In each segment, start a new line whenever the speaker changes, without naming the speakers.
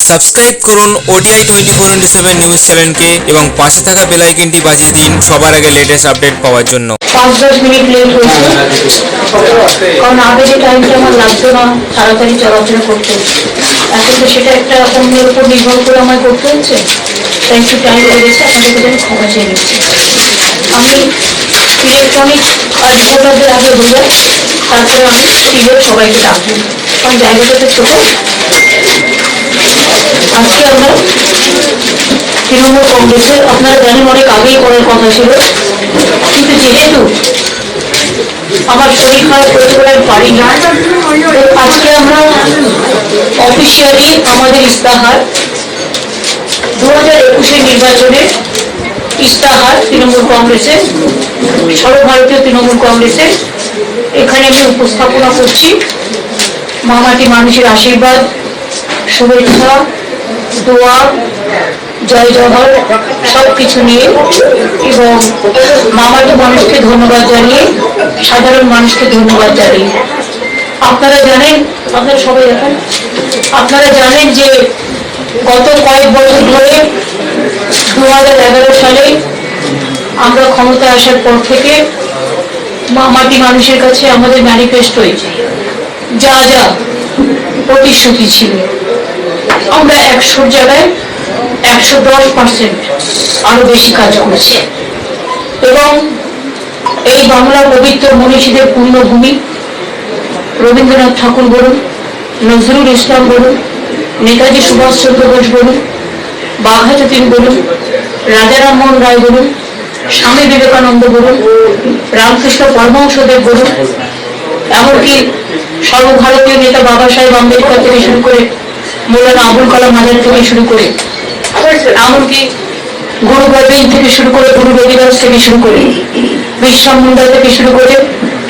Subscribe করুন ODI 24/7 news চ্যানেলকে এবং পাশে থাকা বেল আইকনটি বাজিয়ে দিন সবার আগে লেটেস্ট আপডেট পাওয়ার জন্য।
5-10 মিনিট লেট হয়েছে, কারণ আগে যে টাইমটা আমার লাগতো না তাড়াতাড়ি চলাফেরা করতে, এখন তো সেটা একটা অন্যের উপর নির্ভর করে আমায় করতে হচ্ছে, তাই একটু টাইম লেগেছে। আপনাদের কাছে আমি ক্ষমা চেয়ে নিচ্ছি। আমি ইলেকট্রনিক আর ভোটারদের আগে বোঝাই, তারপরে আমি টিভির সবাইকে ডাকবো, কারণ জায়গাটা তো ছোট। আজকে আমরা তৃণমূল কংগ্রেসের, আপনারা জানেন অনেক আগেই করার কথা ছিল, কিন্তু যেহেতু আমার শরীর খারাপ করতে পারে পারি না, আজকে আমরা অফিসিয়ালি আমাদের ইস্তাহার 2021 নির্বাচনের ইস্তাহার তৃণমূল কংগ্রেসের, সর্বভারতীয় তৃণমূল কংগ্রেসের এখানে আমি উপস্থাপনা করছি। মামাটি মানুষের আশীর্বাদ, শুভেচ্ছা, দোয়া, জয় জহর সব কিছু নিয়ে, এবং মামাটি মানুষকে ধন্যবাদ জানিয়ে, সাধারণ মানুষকে ধন্যবাদ জানিয়ে। আপনারা জানেন, আপনারা সবাই দেখেন, আপনারা জানেন যে গত কয়েক বছর ধরে 2011 সালে আমরা ক্ষমতায় আসার পর থেকে মামাটি মানুষের কাছে আমাদের ম্যানিফেস্টোয় যা যা প্রতিশ্রুতি ছিল, আমরা 100 জায়গায় 110% আরো বেশি কাজ করেছি। এবং এই বাংলা পবিত্র মনীষীদের পূর্ণভূমি, রবীন্দ্রনাথ ঠাকুর বলুন, নজরুল ইসলাম বলুন, নেতাজি সুভাষচন্দ্র বোস বলুন, বাঘা যতীন বলুন, রাজা রামমোহন রায় বলুন, স্বামী বিবেকানন্দ বলুন, রামকৃষ্ণ পরমহংসদেব বলুন, এমনকি সর্বভারতীয় নেতা বাবা সাহেব আম্বেদকর থেকে শুরু করে মৌলানা আবুল কালাম আজাদ থেকে শুরু করে, এমনকি গুরু গোবিন্দ থেকে শুরু করে, গুরু রবিদাস থেকে শুরু করে, বিরসা মুন্ডা থেকে শুরু করে,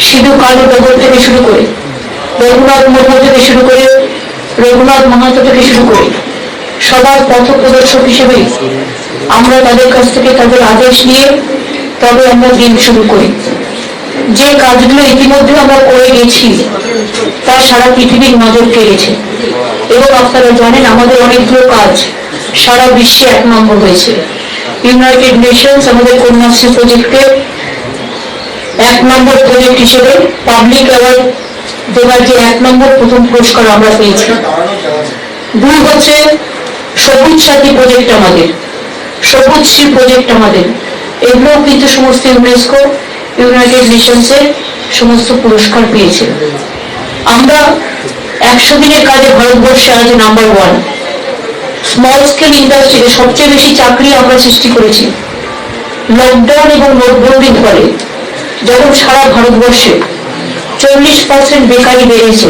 সিধু কানু ডগর থেকে শুরু করে, রঘুনাথ মুর্মু থেকে শুরু করে, রঘুনাথ মাহাতো থেকে শুরু করে, সবার পথ প্রদর্শক হিসেবে আমরা তাদের কাছ থেকে তাদের আদেশ নিয়ে তবে আমরা দিন শুরু করি। যে কাজগুলো ইতিমধ্যে আমরা করে গেছি তা সারা পৃথিবীর নজর কেড়েছে, এবং আপনারা জানেন আমাদের অনেকগুলো কাজ সারা বিশ্বে 1 নম্বর হয়েছে। ইউনাইটেড নেশনস আমাদের কন্যাশ্রী প্রজেক্টে 1 নম্বর প্রজেক্ট হিসেবে পাবলিক অ্যাওয়ার্ড দেওয়ার যে 1 নম্বর প্রথম পুরস্কার আমরা পেয়েছি। 2 হচ্ছে সবুজ সাথী প্রজেক্ট, আমাদের সবুজ শ্রী প্রজেক্ট, আমাদের এগুলো কিন্তু সমস্ত ইউনেস্কো, ইউনাইটেড নেশনসের সমস্ত পুরস্কার পেয়েছে। আমরা 100 দিনের কাজে ভারতবর্ষে আজ নাম্বার 1। স্মল স্কেল ইন্ডাস্ট্রিতে সবচেয়ে বেশি চাকরি আমরা সৃষ্টি করেছি। লকডাউন এবং নোটবন্দির ফলে যখন সারা ভারতবর্ষে 40% বেকারি বেড়েছে,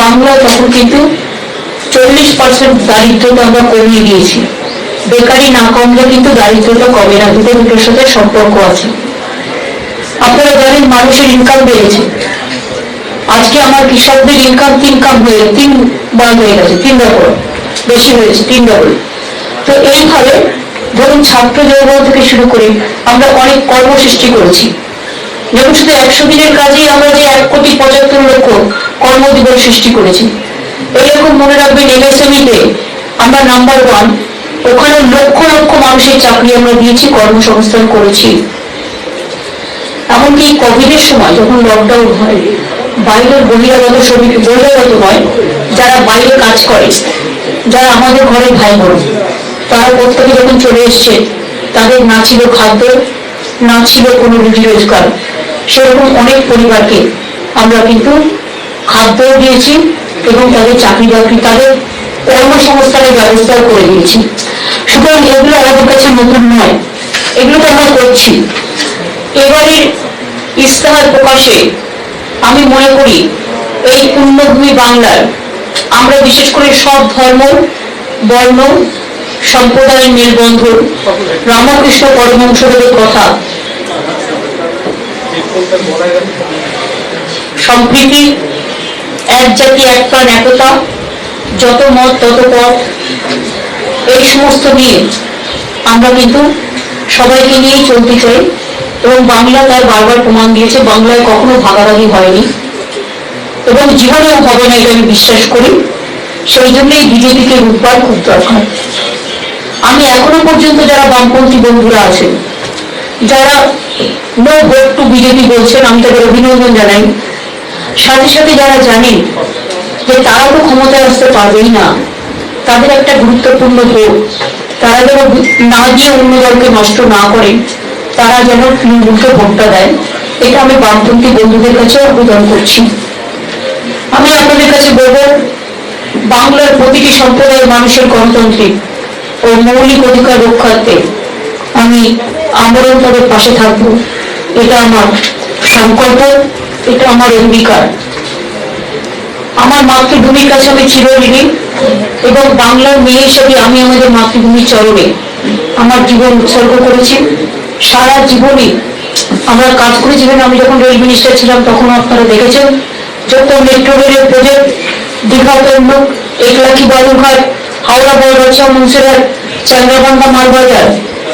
বাংলা তখন কিন্তু 40% দারিদ্রতা আমরা কমিয়ে দিয়েছি। বেকারি না কমলে কিন্তু দারিদ্রতা কমে না, দুটোর সাথে সম্পর্ক আছে। আপনারা জানেন মানুষের ইনকাম বেড়েছে। আজকে আমার কৃষকদের ইনকাম 3 বার হয়ে গেছে, 3 ডাবল বেশি হয়েছে, 3 ডাবল। তো এইভাবে ধরুন ছাত্র যৌবন থেকে শুরু করে আমরা অনেক কর্ম সৃষ্টি করেছি। যেমন শুধু 100 দিনের কাজেই আমরা যে 1,75,00,000 কর্মদিবস সৃষ্টি করেছি। এইরকম মনে রাখবেন MSME-তে আমরা নাম্বার 1, ওখানে লক্ষ লক্ষ মানুষের চাকরি আমরা দিয়েছি, কর্মসংস্থান করেছি। এমনকি কোভিডের সময় যখন লকডাউন হয়, বাইরের বহিরাগত শ্রমিক, বহিরাগত নয়, যারা বাইরে কাজ করে, যারা আমাদের ঘরের ভাই বোন, তারা প্রত্যেকে যখন চলে এসছে, তাদের না ছিল খাদ্য, না ছিল কোনো রুজি রোজগার, সেরকম অনেক পরিবারকে আমরা কিন্তু খাদ্যও দিয়েছি এবং তাদের চাকরি বাকরি, তাদের কর্মসংস্থানের ব্যবস্থাও করে দিয়েছি। সুতরাং এগুলো আমাদের কাছে নতুন নয়, এগুলো তো আমরা করছি। এবারের ইস্তাহার প্রকাশে আমি মনে করি এই পূর্ণভূমি বাংলার আমরা বিশেষ করে সব ধর্ম, বর্ণ, সম্প্রদায়ের মেলবন্ধন, রামকৃষ্ণ পরমহংসদেবের কথা, সম্প্রীতি, এক জাতি এক প্রাণ একতা, যত মত তত পথ, এই সমস্ত নিয়ে আমরা কিন্তু সবাইকে নিয়েই চলতে চাই। এবং বাংলা তার বারবার প্রমাণ দিয়েছে, বাংলায় কখনো ভাগাভাগি হয়নি এবং জীবনেও হবে না, এটা আমি বিশ্বাস করি। সেই জন্যই বিজেপিকে রূপবার খুব দরকার। আমি এখনো পর্যন্ত যারা বামপন্থী বন্ধুরা আছেন, যারা নো ভোট টু বিজেপি বলছেন, আমি তাদের অভিনন্দন জানাই। সাথে সাথে যারা জানেন যে তারা তো ক্ষমতায় আসতে পারবেই না, তাদের একটা গুরুত্বপূর্ণ ভোট তারা যেন না দিয়ে অন্য দলকে নষ্ট না করেন, তারা যেন তৃণমূলকে ভোটটা দেয়, এটা আমি বামপন্থী বন্ধুদের কাছে আবেদন করছি। আমি আপনাদের কাছে বলবো, বাংলার প্রতিটি সম্প্রদায়ের মানুষের গণতান্ত্রিক ও মৌলিক অধিকার রক্ষার্থে আমি আমরণ তাদের পাশে থাকবো। এটা আমার সংকল্প, এটা আমার অঙ্গীকার। আমার মাতৃভূমির কাছে আমি চিরঋণী এবং বাংলার মেয়ে হিসেবে আমি আমাদের মাতৃভূমির চরণে আমার জীবন উৎসর্গ করেছি। সারা জীবনে আমরা কাজ করেছি। আমি যখন রেল মিনিস্টার ছিলাম তখন আপনারা দেখেছেন যত মেট্রো রেলের প্রজেক্ট, দীঘা তমলুক, একলাখি বালুরঘাট, হাওড়া বড়বাচ্চা মুন্সিরহাট, চান্দ্রাবান্ধা মালবাজার,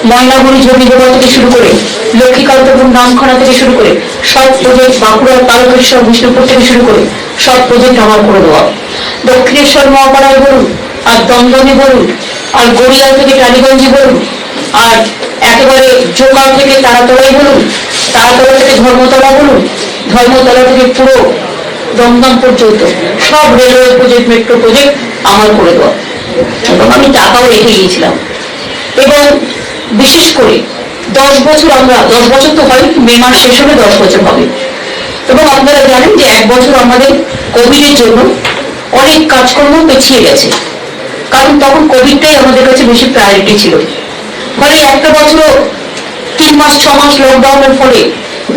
ময়নাগুড়ি জমিজমা থেকে শুরু করে লক্ষ্মীকান্তপুর নামখানা থেকে শুরু করে সব প্রজেক্ট, বাঁকুড়ার তারকেশ্বর বিষ্ণুপুর থেকে শুরু করে সব প্রজেক্ট আমার করে দেওয়া। দক্ষিণেশ্বর মহাপাড়ায় বলুন, আর দমদমে বলুন, আর গড়িয়া থেকে টালিগঞ্জে বলুন, আর একেবারে জোকার থেকে তারাতলায় বলুন, তারাতলা থেকে ধর্মতলা বলুন, ধর্মতলা থেকে পুরো দমদম পর্যন্ত সব রেলওয়ে প্রজেক্ট, মেট্রো প্রজেক্ট আমার করে দেওয়া। এবং আমি টাকাও রেখে গিয়েছিলাম। এবং বিশেষ করে 10 বছর, আমরা 10 বছর তো হয়, মে মাস শেষ হবে 10 বছর হবে। এবং আপনারা জানেন যে 1 বছর আমাদের কোভিডের জন্য অনেক কাজকর্ম পেছিয়ে গেছে, কারণ তখন কোভিডটাই আমাদের কাছে বেশি প্রায়োরিটি ছিল। ফলে একটা বছরও 3 মাস 6 মাস লকডাউনের ফলে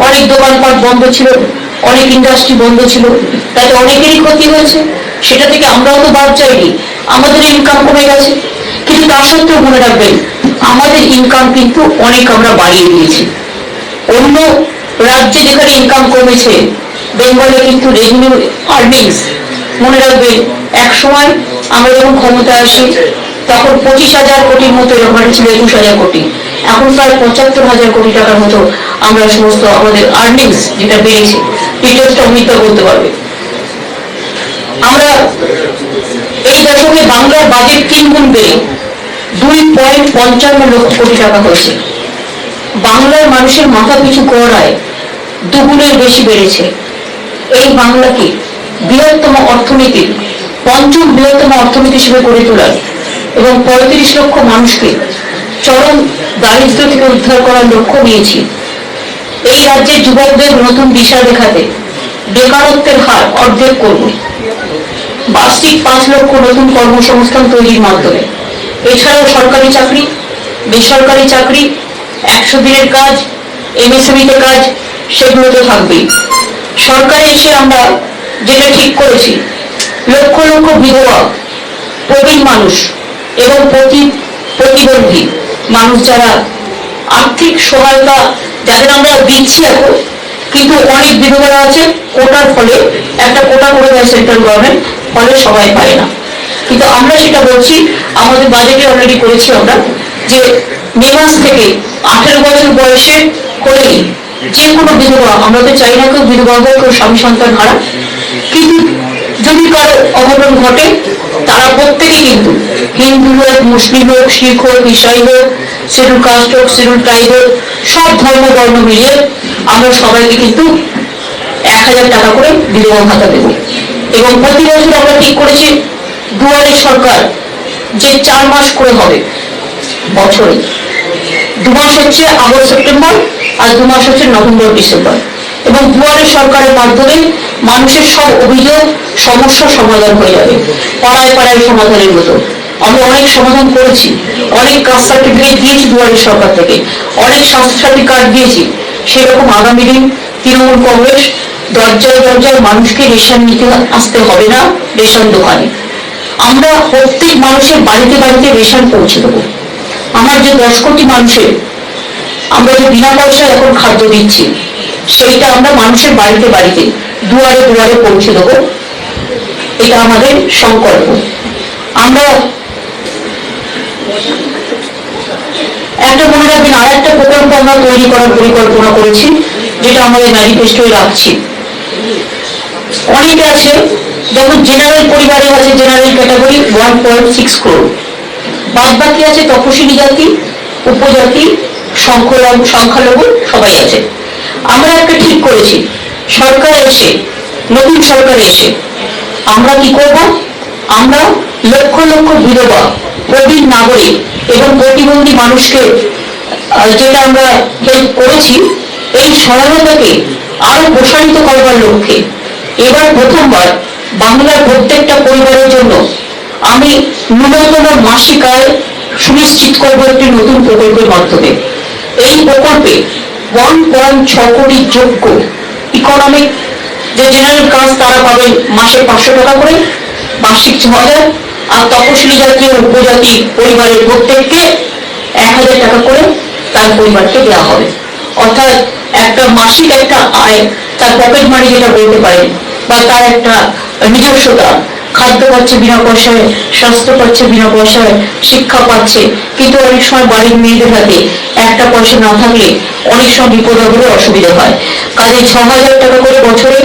অনেক দোকানপাট বন্ধ ছিল, অনেক ইন্ডাস্ট্রি বন্ধ ছিল, তাতে অনেকেরই ক্ষতি হয়েছে। সেটা থেকে আমরাও তো বাদ যাইনি, আমাদের ইনকাম কমে গেছে। কিন্তু তা সত্ত্বেও মনে রাখবেন, আমাদের ইনকাম কিন্তু অনেক আমরা বাড়িয়ে দিয়েছি। অন্য রাজ্যে যেখানে ইনকাম কমেছে, বেঙ্গলে কিন্তু রেভিনিউ আর্নিংস, মনে রাখবেন এক সময় আমরা যখন ক্ষমতায় আসি তখন 25,000 কোটির মতো এরকম ছিল, 21,000 কোটি, এখন প্রায় 75,000 কোটি টাকার মতো আমরা সমস্ত আমাদের আর্নিংস যেটা বেড়েছে, ডিটেলসটা অমিতা বলতে পারবে। আমরা এই দশকে বাংলার বাজেট 3 গুণ বেড়ে 2.55 লক্ষ কোটি টাকা হয়েছে। বাংলার মানুষের মাথা পিছু কর আয় 2 গুণের বেশি বেড়েছে। এই বাংলাকে বৃহত্তম অর্থনীতির 5ম বৃহত্তম অর্থনীতি হিসেবে গড়ে তোলার এবং 35 লক্ষ মানুষকে চরম দারিদ্র্য থেকে উদ্ধার করার লক্ষ্য নিয়েছি। এই রাজ্যের যুবকদের নতুন দিশা দেখাতে বেকারত্বের হার অর্ধেক করব। বার্ষিক 5 লক্ষ নতুন কর্মসংস্থান তৈরির মাধ্যমে, এছাড়াও সরকারি চাকরি, বেসরকারি চাকরি, 100 দিনের কাজ, এমএসএমইতে কাজ, সেগুলো তো থাকবেই। সরকারে এসে আমরা যেটা ঠিক করেছি, লক্ষ লক্ষ বিধবা, প্রবীণ মানুষ এবং প্রতিবন্ধী মানুষ যারা আর্থিক সহায়তা যাদের আমরা দিচ্ছি এখন, কিন্তু অনেক বিধবারা আছে কোটার ফলে, একটা কোটা করে দেয় সেন্ট্রাল গভর্নমেন্ট, ফলে সবাই পায় না। কিন্তু আমরা সেটা বলছি, আমাদের বাজেটে অলরেডি করেছি আমরা, যে মে মাস থেকে 18 বছর বয়সে হলেই যে কোনো বিধবা, আমরা তো চাই না কেউ বিধবা হোক, কেউ স্বামী সন্তান হারা, কিন্তু যদি কারো অঘটন ঘটে তারা প্রত্যেকে কিন্তু হিন্দু হোক, মুসলিম হোক, শিখ হোক, ইসাই হোক, শিডিউল কাস্ট হোক, শিডিউল ট্রাইব হোক, সব ধর্ম বর্ণ মিলিয়ে আমরা সবাইকে কিন্তু 1000 টাকা করে বিধবা ভাতা দেব। এবং প্রতি বছর আমরা ঠিক করেছি দুয়ারে সরকার, যে 4 মাস করে হবে বছরে, 2 মাস হচ্ছে আগস্ট সেপ্টেম্বর আর 2 মাস হচ্ছে নভেম্বর ডিসেম্বর। এবং দুয়ারে সরকারের মাধ্যমে মানুষের সব অভিযোগ সমস্যা সমাধান হয়ে যাবে, পাড়ায় পাড়ায় সমাধানের মতো। আমরা অনেক সমাধান করেছি, অনেক কাস্ট সার্টিফিকেট দিয়েছি দুয়ারে সরকার থেকে, অনেক স্বাস্থ্যসাথী কার্ড দিয়েছি। সেরকম আগামী দিন তৃণমূল কংগ্রেস দরজায় দরজায় মানুষকে রেশন নিতে আসতে হবে না, রেশন দোকানে আমরা প্রত্যেক মানুষের বাড়িতে বাড়িতে রেশন পৌঁছে দেবো। আমার যে 10 কোটি মানুষের আমরা যে বিনা পয়সায় এখন খাদ্য দিচ্ছি, সেইটা আমরা মানুষের বাড়িতে বাড়িতে দুয়ারে দুয়ারে পৌঁছে দেবো। এটা আমাদের সংকল্প। আমরা একটা মনে রাখবেন, আর একটা প্রকল্প আমরা তৈরি করার পরিকল্পনা করেছি, যেটা আমাদের ম্যানিফেস্টোয় রাখছি। অনেকে আছে যেমন জেনারেল পরিবারে আছে জেনারেল ক্যাটাগরি 1.6 crore, বাদ বাকি আছে তপশিলি জাতি, উপজাতি, সংখ্যালঘু সবাই আছে। আমরা একটা ঠিক করেছি, সরকার এসে, নতুন সরকার এসে আমরা কি করব, আমরা লক্ষ লক্ষ বিধবা, প্রবীণ নাগরিক এবং প্রতিবন্ধী মানুষকে যেটা আমরা হেল্প করেছি, এই সহায়তাকে আরো প্রসারিত করবার লক্ষ্যে এবার প্রথমবার বাংলার প্রত্যেকটা পরিবারের জন্য আমি ন্যূনতম মাসিক আয় সুনিশ্চিত করবো একটি নতুন প্রকল্পের মাধ্যমে। এই প্রকল্পে 1.6 কোটি যোগ্য ইকোনমিক যে জেনারেল কাস্ট তারা পাবেন মাসে 500 টাকা করে, বার্ষিক 6,000, আর তপশিলি জাতি ও উপজাতি পরিবারের প্রত্যেককে 1,000 টাকা করে তার পরিবারকে দেওয়া হবে। অর্থাৎ একটা মাসিক একটা আয়, তার পকেট মানি যেটা বলতে পারেন, বা তার একটা নিজস্বতা, খাদ্য পাচ্ছে বিনা পয়সায়, স্বাস্থ্য পাচ্ছে বিনা পয়সায়, শিক্ষা পাচ্ছে। কিন্তু অনেক সময় বাড়ির মেয়েদের হাতে একটা পয়সা না থাকলে অনেক সময় বিপদ আপদে অসুবিধা হয়। কাজে 6,000 টাকা করে বছরে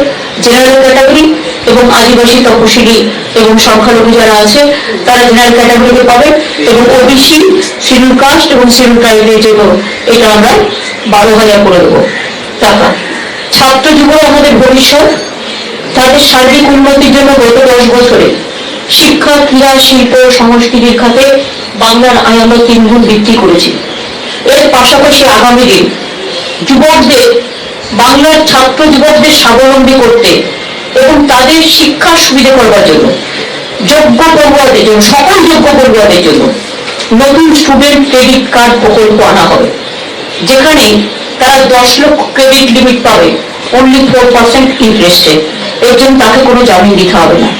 জেনারেল ক্যাটাগরি এবং আদিবাসী, তপশিলি এবং সংখ্যালঘু যারা আছে তারা জেনারেল ক্যাটাগরিতে পাবে, এবং ওবিসি, শিডিউল কাস্ট এবং শিডিউল ট্রাইবের জন্য এটা আমরা 12,000 করে দেবো টাকা। ছাত্র যুবরা আমাদের ভবিষ্যৎ, তাদের সার্বিক উন্নতির জন্য গত 10 বছরে শিক্ষা, ক্রীড়া, শিল্প, সংস্কৃতির খাতে বাংলার আয় আমরা 3 গুণ বৃদ্ধি করেছি। এর পাশাপাশি আগামী দিন যুবকদের, বাংলার ছাত্র যুবকদের স্বাবলম্বী করতে এবং তাদের শিক্ষার সুবিধা করবার জন্য যোগ্য পড়ুয়াদের জন্য, সকল যোগ্য পড়ুয়াদের জন্য নতুন স্টুডেন্ট ক্রেডিট কার্ড প্রকল্প আনা হবে, যেখানে তারা 10 লক্ষ ক্রেডিট লিমিট পাবে অনলি 4% ইন্টারেস্টে। এর জন্য তাকে কোনো জামিন দিতে হবে না,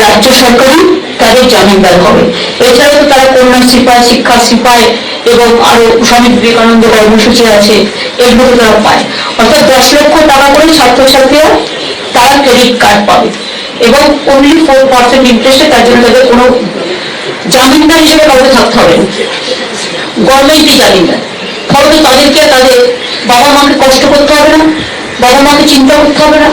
রাজ্য সরকারই তাদের জামিনদার হবে। এছাড়াও তো তারা কন্যা সিপাই, শিক্ষা সিপাই এবং আরো স্বামী বিবেকানন্দ কর্মসূচি আছে, এগুলো তারা পায়। অর্থাৎ 10 লক্ষ টাকা করে ছাত্রছাত্রীরা তারা ক্রেডিট কার্ড পাবে এবং অনলি 4% ইন্টারেস্টে। তার জন্য তাদের কোনো জামিনদার হিসেবে কাউকে থাকতে হবে না, গভর্নমেন্টই জামিনদার। ফলে তাদেরকে তাদের বাবা মাকে কষ্ট করতে হবে না, বাবা মাকে চিন্তা করতে হবে না,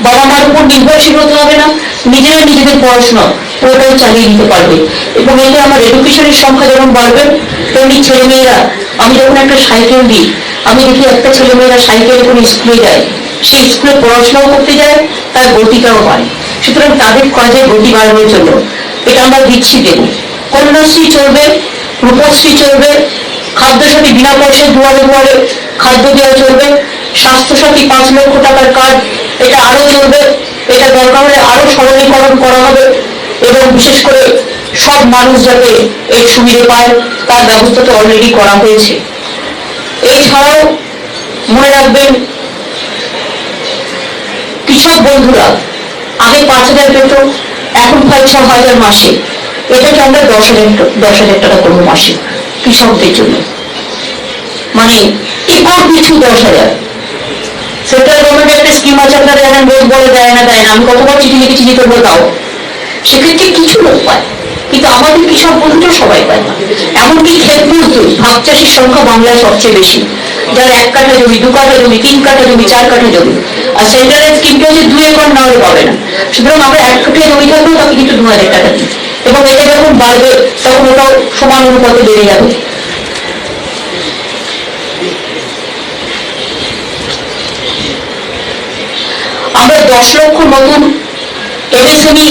বাবা মার উপর নির্ভরশীল হতে হবে না, নিজেরা নিজেদের পড়াশোনা পুরোটাই চালিয়ে নিতে পারবে। এবং এতে আমার এডুকেশনের সংখ্যা যেমন বাড়বে, তেমনি ছেলেমেয়েরা, আমি যখন একটা সাইকেল দিই, আমি দেখি একটা ছেলেমেয়েরা সাইকেলে করে স্কুলে যায়, সেই স্কুলে পড়াশোনাও করতে যায়, তার গতিটাও বাড়ে। সুতরাং তাদের কাজে গতি বাড়ানোর জন্য এটা আমরা দিচ্ছি, দেব। কন্যাশ্রী চলবে, রূপশ্রী চলবে, খাদ্যসাথী বিনা পয়সায় দুয়ারে দুয়ারে খাদ্য দেওয়া চলবে, স্বাস্থ্যসাথী 5 লক্ষ টাকার কার্ড এটা আরো চলবে। এটা দরকার হলে আরো সরলীকরণ করা হবে এবং বিশেষ করে সব মানুষ যাতে এর সুবিধা পায় তার ব্যবস্থা তো অলরেডি করা হয়েছে। এছাড়াও মনে রাখবেন, কৃষক বন্ধুরা আগে 5,000 পেত, এখন প্রায় 6,000 মাসে। এটাকে আমরা 10,000 টাকা করবো মাসে কৃষকদের জন্য, মানে একর পিছু 10,000। সেন্ট্রাল গভর্নমেন্টের একটা স্কিম আছে, আপনারা জানেন, রোজ বলে দেয় না দেয় না, আমি কতবার চিঠি লিখেছি যে তোমরা দাও। সেক্ষেত্রে কিছু লোক পায়, কিন্তু আমাদের কৃষক বন্ধুরা সবাই পায় না। এমনকি ক্ষেত মজদুর, ভাগ চাষির সংখ্যা বাংলায় সবচেয়ে বেশি, যার 1 কাঠা জমি, 2 কাঠা জমি, 3 কাঠা জমি, 4 কাঠা জমি। আর সেন্ট্রালের স্কিমটা হচ্ছে 2 একর না হলে পাবে না। সুতরাং আমরা 1 কাঠা জমি থাকলেও তাকে কিন্তু 2,000 টাকা দিই, এবং এটা যখন বাড়বে তখন ওটাও সমান অনুপাতে বেড়ে যাবে। আমরা 10 লক্ষ নতুন এমএসএমই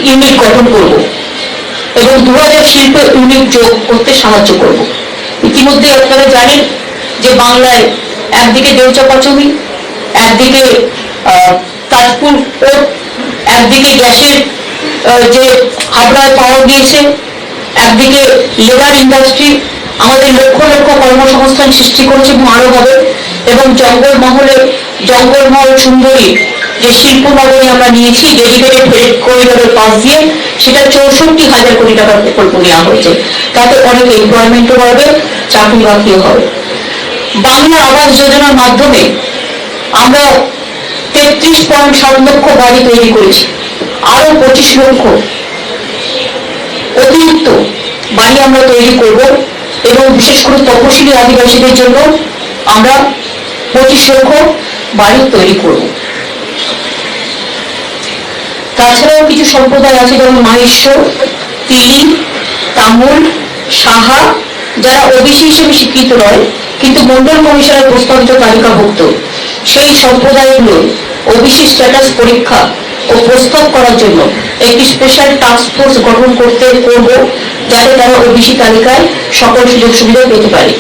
ইউনিট গঠন করব এবং 2000 শিল্প ইউনিট যোগ করতে সাহায্য করব। ইতিমধ্যে আপনারা জানেন যে বাংলায় একদিকে দেউচাপা জমি, একদিকে তাজপুর পোর্ট, একদিকে গ্যাসের যে হাবড়ায় পাওয়া গিয়েছে, একদিকে লেদার ইন্ডাস্ট্রি আমাদের লক্ষ লক্ষ কর্মসংস্থান সৃষ্টি করেছে এবং আরো হবে। এবং জঙ্গলমহল সুন্দরী যে শিল্প নগরী আমরা নিয়েছি ডেডিকেটেড ফ্রেট করিডোরের পাশ দিয়ে, সেটা 64,000 কোটি টাকার প্রকল্প নেওয়া হয়েছে। তাতে অনেক এমপ্লয়মেন্টও বাড়বে, চাকরি বাকরিও হবে। বাংলা আবাস যোজনার মাধ্যমে আমরা 33.7 লক্ষ বাড়ি তৈরি করেছি, আরো 25 লক্ষ অতিরিক্ত বাড়ি আমরা তৈরি করব এবং বিশেষ করে তপশিলি আদিবাসীদের জন্য আমরা 25 লক্ষ বাড়ি তৈরি করব। তাছাড়াও কিছু সম্প্রদায় আছে যেমন মাহেশ্ব, তিলি, তামুল, সাহা, যারা ওবিসি হিসেবে স্বীকৃত নয় কিন্তু মন্ডল কমিশনের প্রস্তাবিত তালিকাভুক্ত। সেই সম্প্রদায়গুলো ওবিসি স্ট্যাটাস পরীক্ষা ও প্রস্তাব করার জন্য একটি স্পেশাল টাস্ক ফোর্স গঠন করব, যাতে তারা ওবিসি তালিকায় সকল সুযোগ সুবিধা পেতে পারে।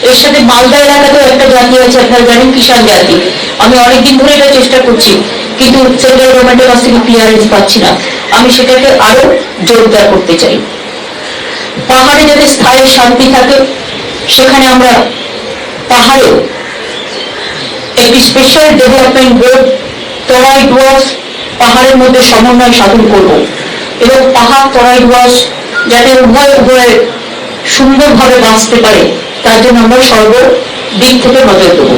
এর সাথে মালদা এলাকাতেও একটা জাতি আছে, আপনারা জানেন, কিষাণ জাতি। আমি অনেকদিন ধরে এটা চেষ্টা করছি কিন্তু সেন্ট্রাল গভর্নমেন্টের কাছ থেকে ক্লিয়ারেন্স পাচ্ছি না। আমি সেটাকে আরো জোরদার করতে চাই। পাহাড়ে যাতে স্থায়ী শান্তি থাকে, সেখানে আমরা পাহাড়ে একটি স্পেশাল ডেভেলপমেন্ট বোর্ড, তরাই ডুয়ার্স পাহাড়ের মধ্যে সমন্বয় সাধন করব এবং পাহাড় তরাই ডুয়ার্স যাতে উভয় সুন্দরভাবে বাঁচতে পারে তার জন্য আমরা সর্বদিক থেকে নজর দেব।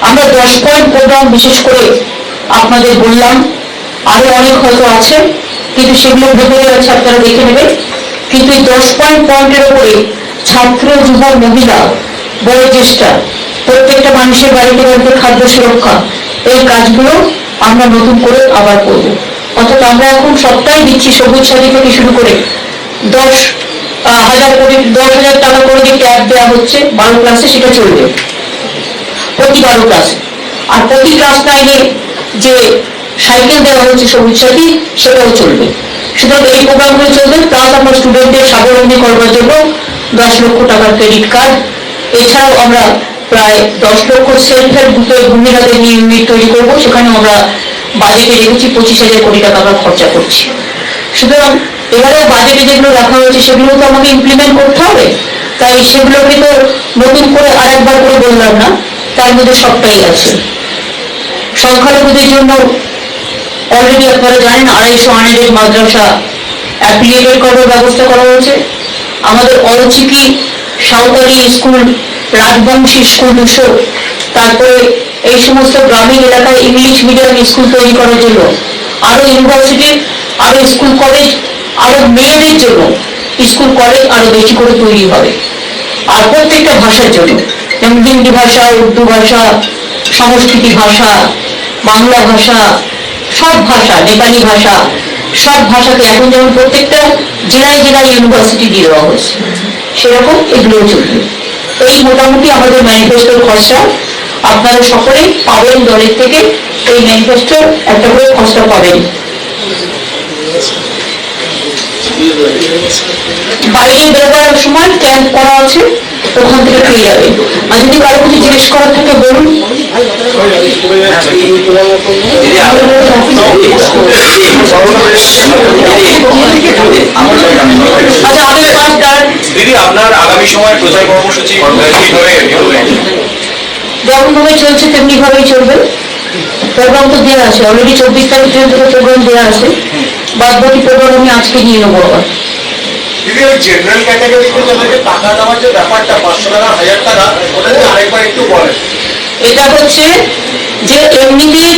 আমরা 10 পয়েন্ট প্রোগ্রাম বিশেষ করে আপনাদের বললাম, আরো অনেক হয়তো আছে কিন্তু সেগুলো ভেতরে আছে, আপনারা দেখে নেবেন। কিন্তু এই 10 পয়েন্টের উপরে ছাত্র, যুব, মহিলা, বয়োজ্যেষ্ঠ প্রত্যেকটা মানুষের বাড়িতে বাড়িতে খাদ্য সুরক্ষা, এই কাজগুলো আমরা নতুন করে আবার করব। অর্থাৎ আমরা এখন সবটাই দিচ্ছি, সবুজ সাথী থেকে শুরু করে 10,000 টাকা করে যে ট্যাব দেওয়া হচ্ছে 12 ক্লাসে, সেটা চলবে প্রতি 12 ক্লাসে। আর প্রতি ক্লাস 9-এ যে সাইকেল দেওয়া হচ্ছে সবুজ সাথী, সেটাও চলবে। সুতরাং এই প্রোগ্রামগুলো চলবে। প্লাস আমরা স্টুডেন্টদের স্বাবলম্বী করবার জন্য 10 লক্ষ টাকার ক্রেডিট কার্ড, এছাড়াও আমরা প্রায় 10 লক্ষ সেলফ হেল্প গ্রুপের মহিলাদের নিয়ে ইউনিট তৈরি করবো। সেখানে আমরা বাজেটে রেখেছি 25,000 কোটি টাকা আমরা খরচা করছি। সুতরাং এবারেও বাজেটে যেগুলো রাখা হয়েছে সেগুলো তো আমাকে ইমপ্লিমেন্ট করতে হবে, তাই সেগুলোকে তো নতুন করে আরেকবার করে বললাম না, তার মধ্যে সবটাই আছে। সংখ্যালঘুদের জন্য অলরেডি আপনারা জানেন 250 আনএডেড মাদ্রাসা অ্যাফিলিয়েটেড করার ব্যবস্থা করা হয়েছে। আমাদের অলচিকি সাঁওতালি স্কুল, রাজবংশী স্কুল 200, তারপরে এই সমস্ত গ্রামীণ এলাকায় ইংলিশ মিডিয়াম স্কুল তৈরি করার জন্য আরো ইউনিভার্সিটি, আরো স্কুল কলেজ, আরো মেয়েদের জন্য স্কুল কলেজ আরো বেশি করে তৈরি হবে। আর প্রত্যেকটা ভাষার জন্য, যেমন হিন্দি ভাষা, উর্দু ভাষা, সংস্কৃতি ভাষা, বাংলা ভাষা, সব ভাষা, নেপালি ভাষা, সব ভাষাকে এখন যেমন প্রত্যেকটা জেলায় জেলায় ইউনিভার্সিটি দিয়ে দেওয়া হয়েছে, সেরকম এগুলোও চলবে। এই মোটামুটি আমাদের ম্যানিফেস্টোর খসড়া। আপনারা সকলেই পাবেন, দলের থেকে এই ম্যানিফেস্টোর একটা করে খসড়া পাবেন। বাইরে বেরোবার সময় ক্যাম্প করা আছে, ওখান থেকে পেয়ে যাবেন। আর যদি কারো কিছু জিজ্ঞেস করার থাকে বলুন।
দিদি, আপনার আগামী সময় প্রচার কর্মসূচি
যেমন ভাবে চলছে তেমনি ভাবেই চলবে। প্রোগ্রাম তো দেওয়া আছে অলরেডি, 24 তারিখ পর্যন্ত প্রোগ্রাম দেওয়া আছে। বাদ বাকি প্রোগ্রাম আমি আজকে নিয়ে নেবো আবার।
দিদি, ওই জেনারেল ক্যাটাগরিতে যাদেরকে টাকা দেওয়ার যে ব্যাপারটা 500 টাকা 1000 টাকা, ওটা যদি আরেকবার একটু বলেন।
এটা হচ্ছে যে এমনিতেই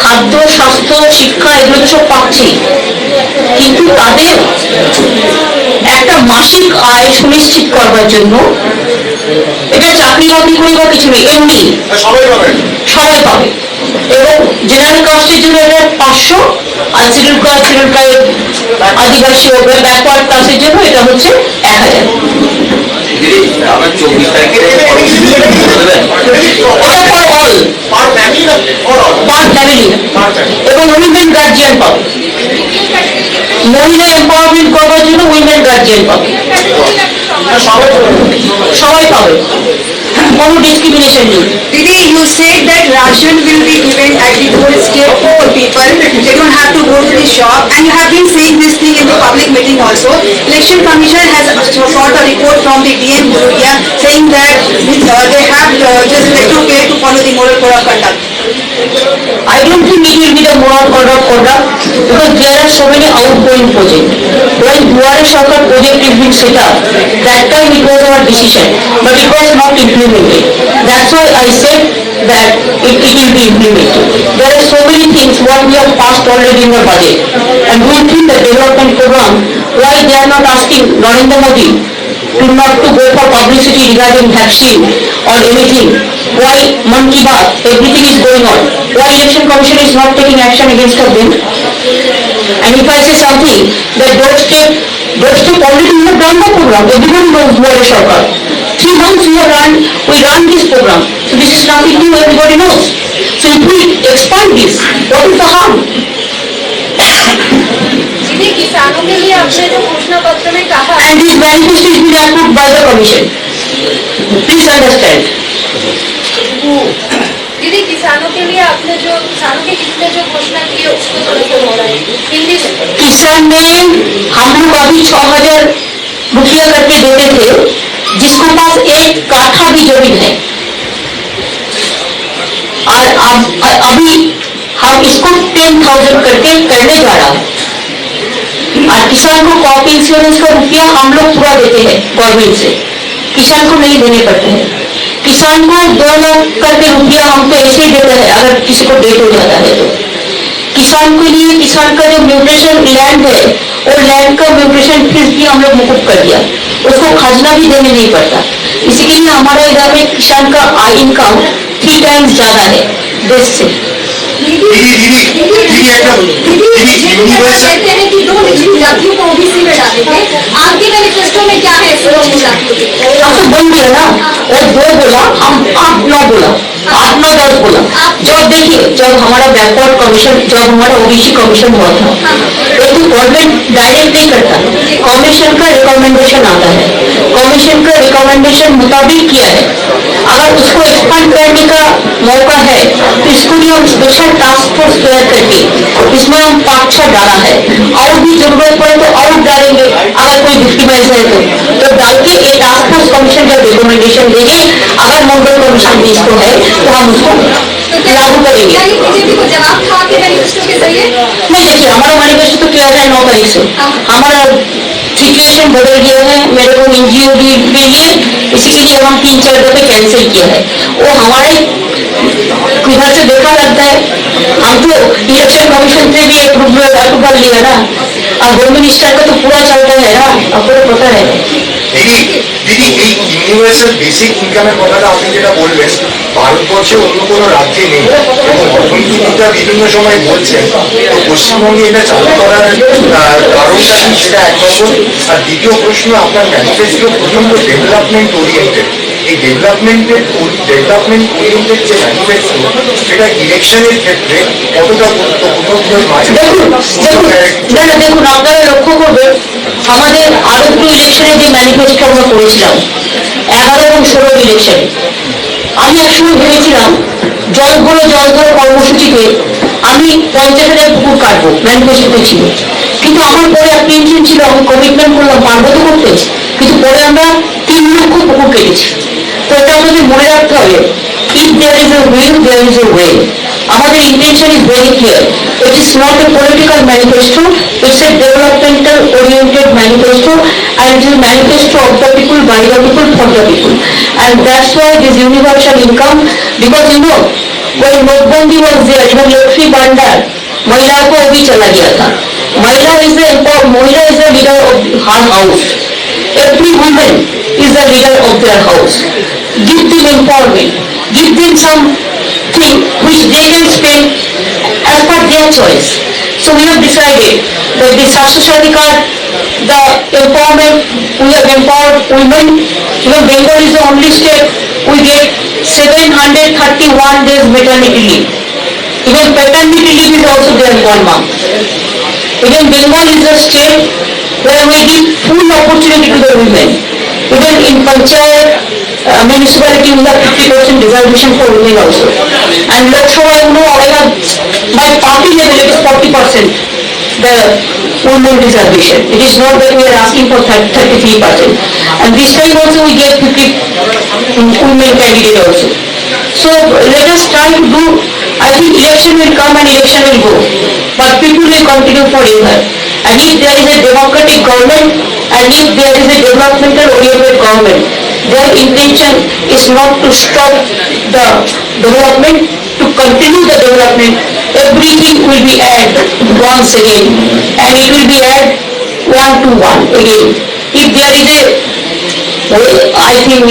খাদ্য, স্বাস্থ্য, শিক্ষা এগুলো তো সব পাচ্ছি, কিন্তু তাদের একটা মাসিক আয় সুনিশ্চিত করবার জন্য, এটা চাকরি বাকরি করে বা কিছু নেই, এমনি সবাই পাবে। এবং জেনারেল কাস্টের জন্য এটা 500, আর শিডিউল কাস্ট, আদিবাসী ও ব্যাকওয়ার্ড কাস্টের জন্য এটা হচ্ছে 1000। এবং উইমেন গার্জিয়ান পাবে, মহিলা এম্পাওয়ারমেন্ট করবার জন্য উইমেন গার্জিয়ান পাবে, সবাই পাবে, কোনো ডিসক্রিমিনেশন নেই।
Didi, you said that ration will be given at the doorstep for people. They don't have to go to the shop. And you have been saying this thing in the public meeting also. Election Commission has sought a report from the DM Gurugia saying that they have just to pay to follow the moral code of conduct.
I don't think it will be the moral code of conduct because there are so many outgoing projects. When Duare Sarkar project is being set up, that time it was our decision, but it was not implemented. That's why I said that it will be implemented. There are so many things what we have passed already in the budget, and we think the development program, why they are not asking Narendra Modi to not to go for publicity regarding vaccine or anything. Why Mann Ki Baat, everything is going on. Why Election Commission is not taking action against them? And if I say something, that doorstep already we have done the program. Everyone knows Duare Sarkar. 3 months we run this program. So this is nothing new, everybody knows. So if we expand this, what is the harm?
दीदी किसानों के लिए आपने जो घोषणा पत्र में कहा
And this manifesto is being approved by the commission. Please understand.
दीदी किसानों के लिए आपने जो किसानों के हित में जो घोषणा की है उसको थोड़ा सा हो रहा है हिंदी से
किसान में हम लोग अभी 6,000 रुपया करके देते थे, जिसको पास एक काठा भी जमीन है, और अभी हम इसको 10,000 करके करने जा रहा है। और किसान को क्रॉप इंश्योरेंस का रुपया हम लोग पूरा देते हैं गवर्नमेंट से, किसान को नहीं देने पड़ते हैं। किसान को 2 लाख करके रुपया हमको ऐसे ही देता है अगर किसी को डेथ हो जाता है तो। किसान के लिए किसान का जो म्यूटेशन लैंड है, वो लैंड का म्यूटेशन फीस भी हम लोग मुकुब कर दिया, उसको खजना भी देने नहीं पड़ता। इसी के लिए हमारा इधर में किसान का इनकम 3 टाइम्स ज्यादा है देश से।
कहते हैं कि 2 निचली जातियों को ओबीसी में डालेंगे, आपके मैनिफेस्टो में क्या है ऐसे 2 जातियों के?
हम तो बन गया ना, वो 2 बोला, हम 8 9 बोला, 8 9 10 बोला। जब देखिए, जब हमारा बैकवर्ड कमीशन, जब हमारा ओबीसी कमीशन हुआ था, तो गवर्नमेंट डायरेक्ट नहीं करता, कमीशन का रिकमेंडेशन आता है, कमीशन का रिकमेंडेशन मुताबिक किया है। अगर उसको एक्सपांड करने का मौका है तो इसको लिए हम स्पेशल टास्क फोर्स तैयार करके इसमें हम 5-6 डाला है, और भी जरूरत पड़े तो और डालेंगे अगर कोई विक्टिमाइज है तो डाल के एक टास्क फोर्स कमीशन का रिकमेंडेशन देंगे। अगर मंडल कमीशन भी इसको है तो हम उसको लागू करेंगे।
क्या ये बीजेपी को जवाब था आपके मैनिफेस्टो के जरिए?
नहीं, देखिए हमारा मैनिफेस्टो तो क्लियर है 9 तारीख से। हमारा सिचुएशन बदल गया है, मेरे को एनजीओ भी लिए, इसी के लिए हम 3-4 दफे कैंसिल किया है। वो हमारे इधर से देखा लगता है, हम तो इलेक्शन कमीशन से भी अप्रूवल लिया ना, और होम मिनिस्टर का तो पूरा चलता है ना, आपको तो पता है।
দিদি এই ইউনিভার্সাল বেসিক ইনকামের কথাটা আপনি যেটা বললেন, ভারতবর্ষে অন্য কোনো রাজ্যে নেই এবং অর্থনীতিবিদরা বিভিন্ন সময় বলছেন, তো পশ্চিমবঙ্গে এটা চালু করার কারণটা কি, সেটা 1 নম্বর। আর দ্বিতীয় প্রশ্ন, আপনার ম্যানিফেস্টো প্রথম তো ডেভেলপমেন্ট ওরিয়েন্টেড, এই ডেভেলপমেন্ট ওরিয়েন্টেড যে ম্যানিফেস্টো, সেটা ইলেকশনের ক্ষেত্রে কতটা গুরুত্বপূর্ণ?
দেখুন আপনারা লক্ষ্য করবেন, আমাদের আরো 2 ইলেকশনে যে ম্যানিফেস্টো আমরা করেছিলাম 11 এবং 16 ইলেকশনে, আমি একসময় ভেবেছিলাম জল ধরো কর্মসূচিতে আমি 50,000 পুকুর কাটবো, ম্যানিফেস্টোতে ছিল। কিন্তু আমার পরে টেনশন ছিল, আমি কমিটমেন্ট করলাম পারবো তো করতে, কিন্তু পরে আমরা 3 লক্ষ পুকুর কেটেছি। তো এটা আমাদের মনে রাখতে হবে, if there is a will, there is a way. আমাদের intention is very clear. It is not a political manifesto, it's a developmental oriented manifesto, and it is a manifesto of the people, by the people, for the people. And that's why this universal income, because you know, when Notbandi was there, even Lakshmi Bandar, महिला को भी चला गया था। महिला is the leader of her house. Every woman is the leader of their house. Give them empowerment, give them something which they can spend as per their choice. So we have decided that the Sastro Shadi card, the empowerment, we have empowered women. Even Bengal is the only state we get 731 days maternity leave. Even paternity leave is also there in 1 month. Even Bengal is a state where we give full opportunity to the women. Even in Panchayat, municipality we have 50% reservation for women also. And Lok Sabha, you know, by party level it is 40% the women reservation. It is not that we are asking for 33%. And this time also we get 50 women candidate also. So let us try to do, I think election will come and election will go, but people will continue forever. And if there is a democratic government, and if there is a developmental oriented government, their intention is not to stop the development, to continue the development. Everything will be added once again, and it will be added 1 to 1 again. If there is a way. I think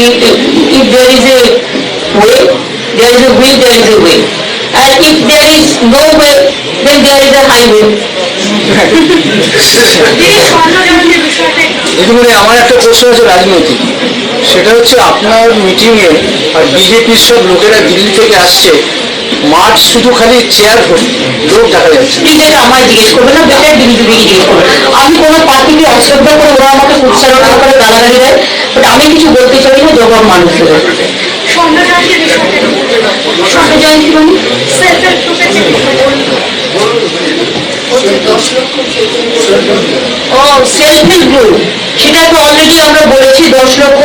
if there is a way, there is a will, there is a way. And if there is no way, then there is a highway.
দিদিমণি আমার একটা প্রশ্ন আছে রাজনৈতিক, সেটা হচ্ছে আপনার মিটিংয়ে আর বিজেপির সব লোকেরা দিল্লি থেকে আসছে, মাঠ শুধু খালি চেয়ার লোক দেখা যাচ্ছে।
ঠিক আছে, আমায় জিজ্ঞেস করবে না, বেটার বিজেপিকে জিজ্ঞেস করবে। আমি কোনো পার্টিকে অশ্রদ্ধা করে ওরা আমাকে উৎসারণা করে গালাগালি দেয়, বাট আমি কিছু বলতে চাই না জবাব মানুষের।
স্বর্ণ জয়ন্তী বিষয়টা
স্বর্ণ জয়ন্তী মানে
সেলফ হেল্প গ্রুপের যে
সেলফ হেল্প গ্রুপ, সেটা তো অলরেডি আমরা বলেছি 10 লক্ষ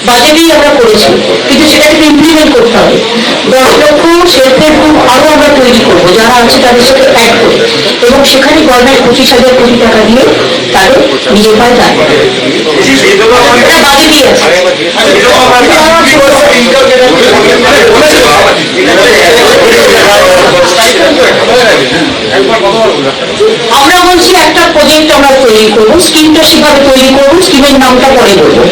বাজেটেই আমরা করেছি, কিন্তু সেটাকে ইমপ্লিমেন্ট করতে হবে। 10 লক্ষ সেলফ হেল্প গ্রুপ আরো আমরা তৈরি করবো, যারা আছে তাদের সাথে অ্যাড করে, এবং সেখানে গভর্নমেন্ট 25,000 কোটি টাকা দিয়ে তাদের নিজের পায়ে দাঁড়াবে। এটা বাজেটই আছে। আমরা বলছি একটা প্রজেক্ট আমরা তৈরি করবো, স্কিমটা সেভাবে তৈরি করবো, স্কিমের নামটা পরে বলবো,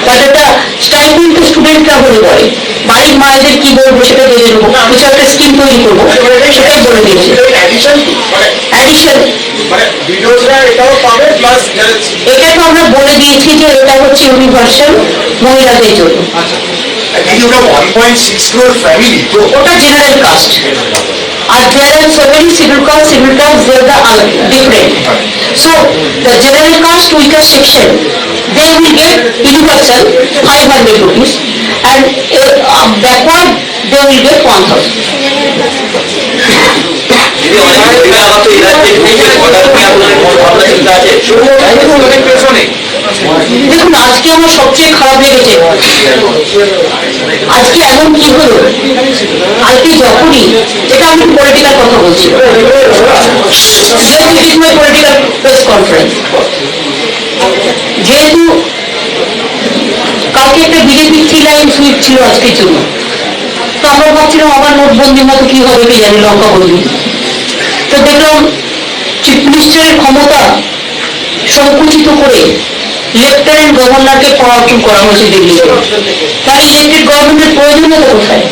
বাট একটা স্টাইপেন্ড তো স্টুডেন্টরা বলে পড়ে, বাড়ির মায়েদের কি বলবো সেটা জেনে নেবো, কিছু একটা স্কিম তৈরি করবো, সেটাই বলে দিয়েছি। অ্যাডিশন এটা তো আমরা বলে দিয়েছি যে এটা হচ্ছে ইউনিভার্সাল মহিলাদের জন্য, ওটা জেনারেল কাস্ট। আর there are so many scheduled castes, they are the different. So the general caste weaker section, they will get universal 500 rupees, and backward they will get 1,000. দেখুন, আজকে আমার সবচেয়ে খারাপ লেগেছে, আজকে এমন কি হলো, আজকে যখনই, এটা আমি পলিটিক্যাল কথা বলছি, পলিটিক্যাল প্রেস কনফারেন্স, যেহেতু কালকে একটা বিজেপি 3 লাইন সুইপ ছিল আজকের জন্য, তো আমরা ভাবছিলাম আবার নোটবন্দির মতো কি হবে কি জানি, লঙ্কা বন্দি। তো দেখলাম চিফ মিনিস্টারের ক্ষমতা সংকুচিত করে লেফটেন্যান্ট গভর্নরকে পাওয়ারফুল করা হয়েছে দিল্লিতে। তার ইলেক্টেড গভর্নমেন্টের প্রয়োজনীয়তা কোথায়?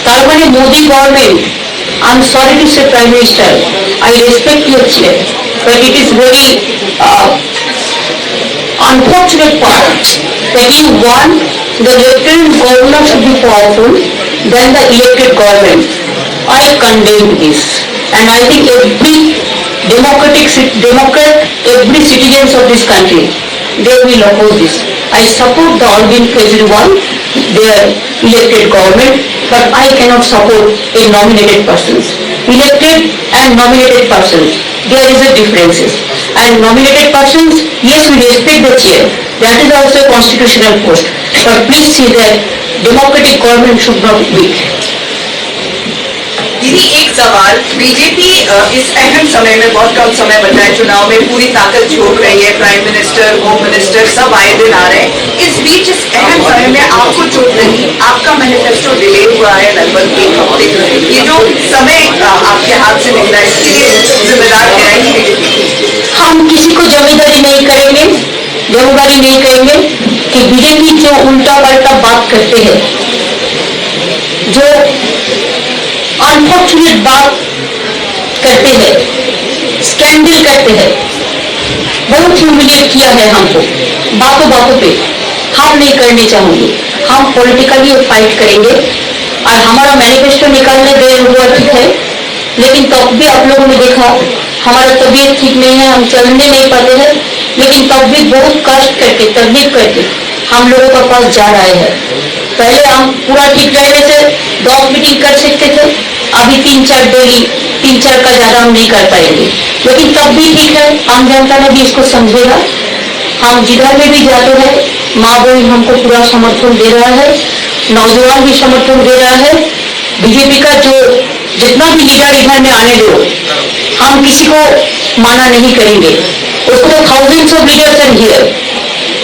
তার মানে Modi government, I am sorry to say prime minister, I respect your chair, but it is very unfortunate part that you want the lieutenant governor should be powerful than the elected government. I condemn this, and I think every democrat, every citizens of this country, they will oppose this. I support the Arvind Kejriwal, their elected government, but I cannot support a nominated persons. Elected and nominated persons, there is a differences. And nominated persons, yes, we respect the chair, that is also a constitutional post, but please see that democratic government should not be weak.
दीदी एक सवाल, BJP इस अहम समय में, बहुत कम समय बचा है चुनाव में, पूरी ताकत झोंक रही है, प्राइम मिनिस्टर, होम मिनिस्टर सब आए दिन आ रहे हैं, इस बीच इस अहम समय में आपको चोट लगी, आपका मैनिफेस्टो डिले हुआ है लगभग 1 हफ्ते, ये जो समय आपके हाथ से निकला है, इसके लिए जिम्मेदार ठहराएंगे बीजेपी?
हम किसी को जमींदारी नहीं करेंगे कि बीजेपी जो उल्टा पलटा बात करते हैं, जो अनफॉर्चुनेट बात करते हैं, स्कैंडल करते हैं, बहुत ह्यूमिलिएट किया है हमको बातों बातों पे, हम नहीं करने चाहेंगे, हम पॉलिटिकली फाइट करेंगे। और हमारा मैनिफेस्टो निकालने देर हुआ ठीक है, लेकिन तब भी आप लोगों ने देखा हमारा तबीयत ठीक नहीं है, हम चलने नहीं पाते हैं, लेकिन तब भी बहुत कष्ट करके, तकलीफ करके हम लोगों का पास जा रहे हैं। पहले हम पूरा ठीक रहने से 10 मीटिंग कर सकते थे, अभी 3-4 डेली, 3-4 का ज्यादा हम नहीं कर पाएंगे, लेकिन तब भी ठीक है, आम जनता ने भी इसको समझेगा। हम जिधर में भी जाते हैं, माँ बहन हमको पूरा समर्थन दे रहा है, नौजवान भी समर्थन दे रहा है। बीजेपी का जो जितना भी लीडर इधर में आने दो, हम किसी को माना नहीं करेंगे, उसको thousands of leaders and here,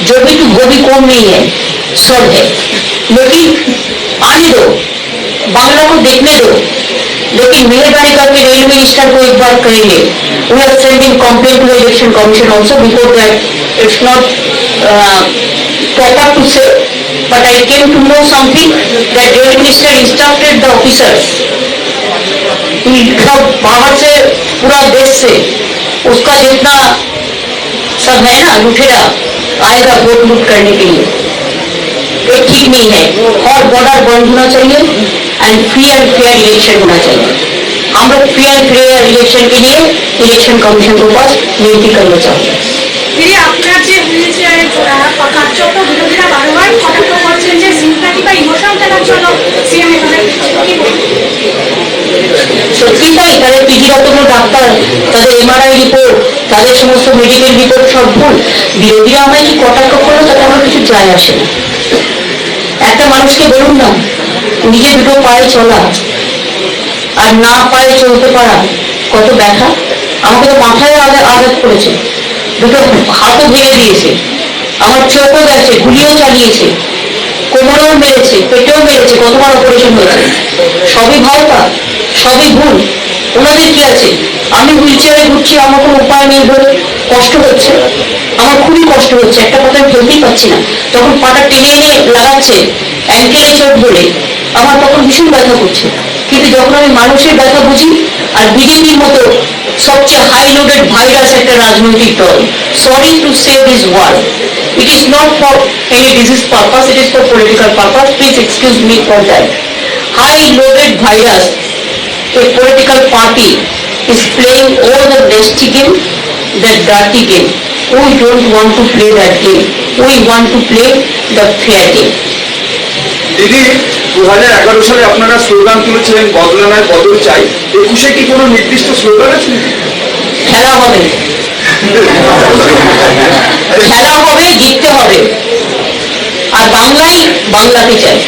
जो भी वो भी कौन नहीं है, सब है, लेकिन आने दो, बांग्ला को देखने दो। लेकिन मेहरबानी करके रेल मिनिस्टर को एक बार करेंगे, we are sending complaint to election commission also before that, it's not proper to say, but I came to know something that Joint Minister instructed the officers सब बाहर से पूरा देश से उसका जितना सब है ना लुटेरा आएगा वोट लूट करने के लिए, ये ठीक नहीं है। और बॉर्डर बंद होना चाहिए and free and fair election होना चाहिए। हम लोग फ्री एंड फेयर इलेक्शन के लिए इलेक्शन कमीशन के पास विनती करना चाहते हैं।
দিদি আপনার যে হুইল চেয়ারে কার্যত বিরোধীরা বারবার কটাক্ষ করছেন যে সিম্প্যাথি বা ইমোশন টাকার জন্য সিএম এখানে কি বলবেন?
সত্যি তাই, তাদের পিজিরা কোনো ডাক্তার, তাদের এমআরআই রিপোর্ট, তাদের সমস্ত মেডিকেল রিপোর্ট সব ভুল। বিরোধীরা আমায় কি কটাক্ষ করলো তাতে আমার কিছু যায় আসে না। একটা মানুষকে বলুন না নিজে দুটো পায়ে চলা আর না পায়ে চলতে পারা কত ব্যথা। আমাকে তো মাথায় আঘাত করেছে, দুটো হাতও ভেঙে দিয়েছে, আমার চোখও গেছে, গুলিও চালিয়েছে, কোমরেও মেরেছে, পেটেও মেরেছে, কতবার অপারেশন হয়েছে। সবই ভাওতা, সবই ভুল। ওনাদের কি আছে? আমি হুইল চেয়ারে ঘুরছি, আমার কোনো উপায় নেই বলে কষ্ট হচ্ছে, আমার খুবই কষ্ট হচ্ছে, একটা কথা আমি ফেলতেই পারছি না। তখন পাটা টেনে এনে লাগাচ্ছে অ্যাঙ্কেলে চোট বলে, আমার তখন ভীষণ ব্যথা করছে। কিন্তু যখন আমি মানুষের ব্যথা বুঝি আর বিজেপির মতো সবচেয়ে হাই লোডেড ভাইরাস একটা রাজনৈতিক দল, sorry to say this word, it is not for any disease purpose, it is for political purpose, please excuse me for that. High loaded virus, a political party is playing all the nasty game, that dirty game. We don't want to play that game, we want to play the fair game.
দিদি 2011 সালে আপনারা slogan তুলেছিলেন বদলা নয় বদল চাই, 21-এ কি কোনো নির্দিষ্ট স্লোগান আছে?
খেলা হবে, খেলা হবে, জিততে হবে, আর বাংলাকে চাই।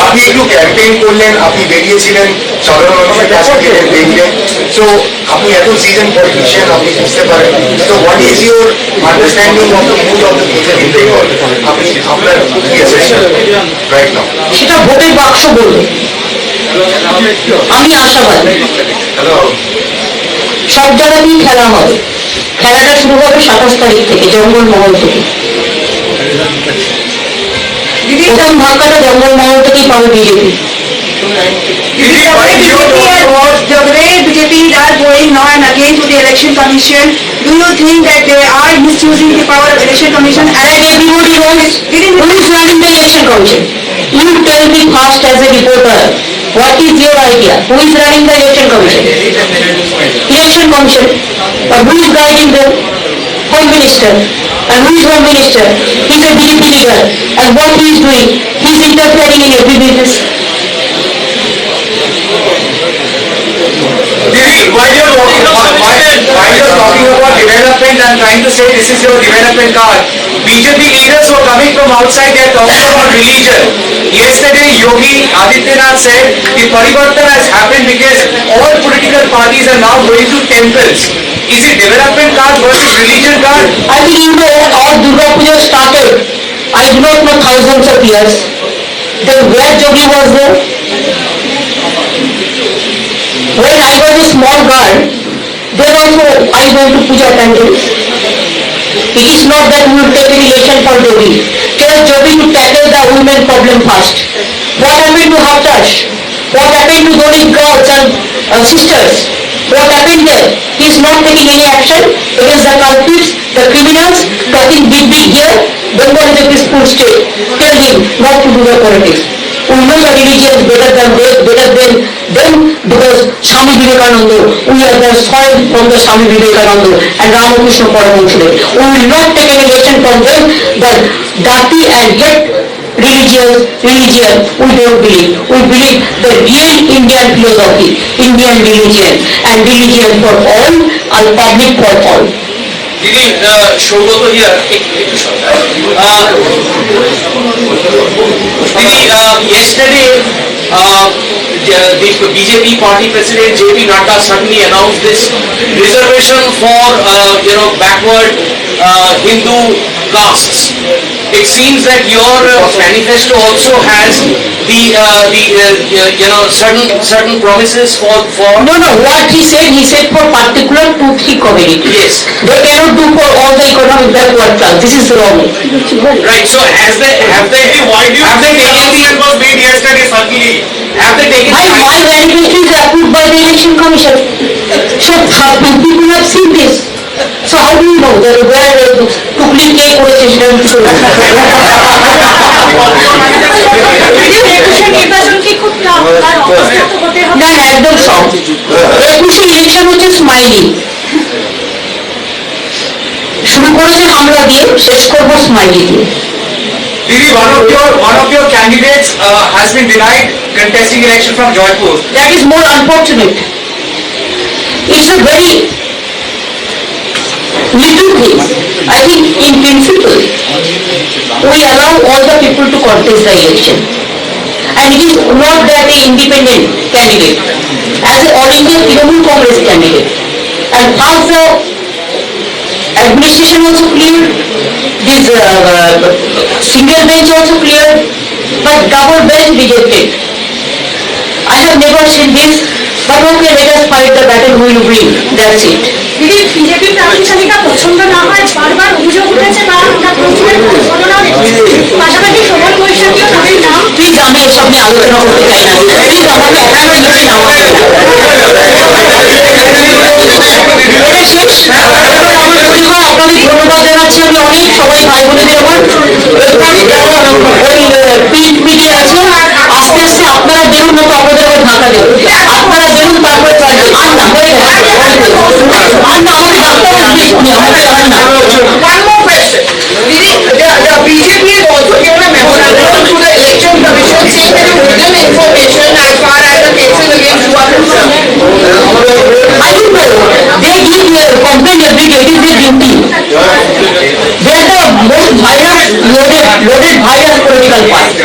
আপনি একটু ক্যাম্পেইন করলেন, আপনি বেরিয়েছিলেন সাধারণ মানুষের কাছে দেখলেন, তো আপনি এত সিজন পলিটিশিয়ান, আপনি বুঝতে পারেন। তো what is your understanding of the mood of the people in Bengal? আপনি আপনার কি অ্যাসেশন রাইট নাও?
সেটা ভোটের বাক্স বলবে। আমি আশাবাদী সব জায়গাতেই খেলা হবে। খেলাটা শুরু হবে 27 তারিখ থেকে, জঙ্গলমহল থেকে। প্রথম ধাক্কাটা জঙ্গলমহল থেকেই পাবে BJP.
The way BJP are going now and again to the election commission, do you think that they are misusing the power of election commission?
And everybody knows who is running the election commission. You tell me first as a reporter, what is your idea? Who is running the election commission? Election commission. But who is guiding them? Home Minister. And who is Home Minister? He is a BJP leader. And what he is doing? He is interfering in every business.
While you're talking about development and trying to say this is your development card, BJP leaders were coming from outside, they are talking about religion. Yesterday, Yogi Adityanath said the Parivartan has happened because all political parties are now going to temples. Is it development card versus religion card?
I think you know how Durga Puja started. I do not know thousands of years. Then where Yogi was there? When I was a small girl, then also I went to puja pandals. It is not that we will take an election for Yogi. Tell Yogi to tackle the women problem first. What happened to Haftash? What happened to those girls and sisters? What happened there? He is not taking any action against the culprits, the criminals, talking big here. Bengal is a peaceful state. Tell him not to do the politics. We know the religion better than them because Swami Vivekananda, we are the soil from the Swami Vivekananda and Ramakrishna Paramahansa. We will not take any lesson from them, but dirty and yet religion, we don't believe. We believe the real Indian philosophy, Indian religion, and religion for all and public for all.
Didi, Shobhat here. Didi, yesterday, the BJP party president JP Nadda suddenly announced this reservation for backward Hindu castes. it seems that your manifesto also has certain promises for.
No, what he said for particular 2-3 community.
Yes.
They cannot do for all the economic backward class. This is wrong.
Right, so have they taken was made yesterday suddenly? Have they taken
My manifesto is approved by the election commission. So people have seen this. So how do you know that where টুকলি কে করেছে সেটা আমি কিছু
একুশের নির্বাচন কি খুব tough আর অবস্থা তো হতে হবে
না একদম সব 21 ইলেকশন হচ্ছে স্মাইলি শুরু করেছে হামলা দিয়ে শেষ করবো স্মাইলি দিয়ে
Didi, one of your candidates has been denied contesting election from Jaipur.
that is more unfortunate. It's a very little thing. I think in principle we allow all the people to contest the election. And it is not that an independent candidate, as an all India Trinamool Congress candidate. And once the administration also cleared, this single bench also cleared, but double bench rejected. I have never seen this, but okay, let us fight the battle, we will win, that's it.
দিদি BJP প্রার্থী তালিকা পছন্দ না হয় বারবার অভিযোগ উঠেছে বা আমরা প্রচুরের ঘটনা দেখছি পাশাপাশি শোভন বৈশাখীও তাদের নাম
প্লিজ আমি এসব নিয়ে আলোচনা করতে চাই না প্লিজ আমাকে একান্ত নিতে নাও এটা শেষ আপনাদের ধন্যবাদ জানাচ্ছি আমি অনেক সবাই ভাই বোনেদের আমার এখানে যারা ওই প্রিন্ট মিডিয়া আছে আস্তে আস্তে আপনারা বেরুন মতো আপনাদের আবার ঢাকা দেবে আপনারা বেরুন তারপরে চলবে আর না হয়ে গেছে আর না আমাকে ডাক্তার শুনি আমাকে আর না
One more question. The BJP has also given a memorandum to the election commission saying that the written information as far as the cases against you are concerned.
I don't know. They give their complaint every day. It is their duty. They are the most virus loaded virus political party.